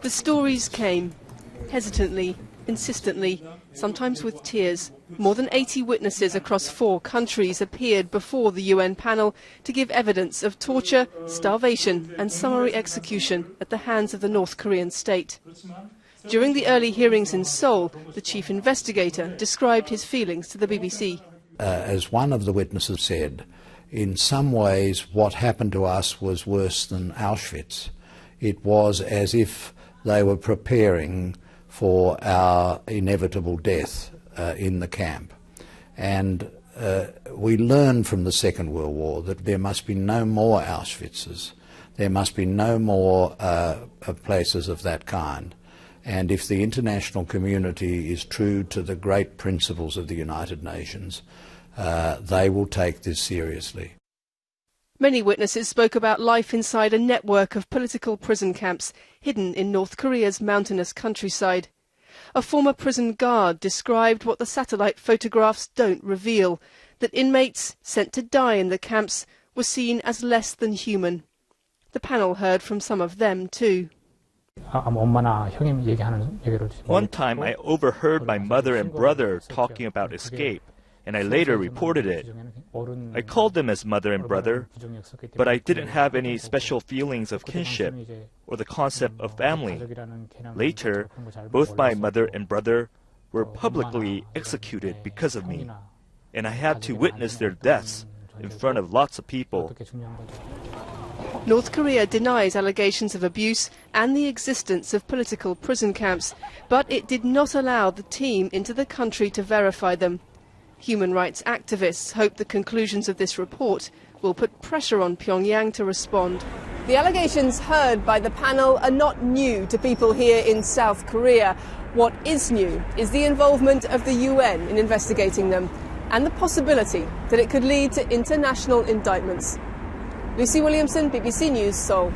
The stories came, hesitantly, insistently, sometimes with tears. More than 80 witnesses across 4 countries appeared before the UN panel to give evidence of torture, starvation and summary execution at the hands of the North Korean state. During the early hearings in Seoul, the chief investigator described his feelings to the BBC. As one of the witnesses said, in some ways what happened to us was worse than Auschwitz. It was as if they were preparing for our inevitable death in the camp. And we learned from the Second World War that there must be no more Auschwitzes. There must be no more places of that kind. And if the international community is true to the great principles of the United Nations, they will take this seriously. Many witnesses spoke about life inside a network of political prison camps hidden in North Korea's mountainous countryside. A former prison guard described what the satellite photographs don't reveal, that inmates sent to die in the camps were seen as less than human. The panel heard from some of them too. One time I overheard my mother and brother talking about escape, and I later reported it. I called them as mother and brother, but I didn't have any special feelings of kinship or the concept of family. Later, both my mother and brother were publicly executed because of me, and I had to witness their deaths in front of lots of people. North Korea denies allegations of abuse and the existence of political prison camps, but it did not allow the team into the country to verify them. Human rights activists hope the conclusions of this report will put pressure on Pyongyang to respond. The allegations heard by the panel are not new to people here in South Korea. What is new is the involvement of the UN in investigating them and the possibility that it could lead to international indictments. Lucy Williamson, BBC News, Seoul.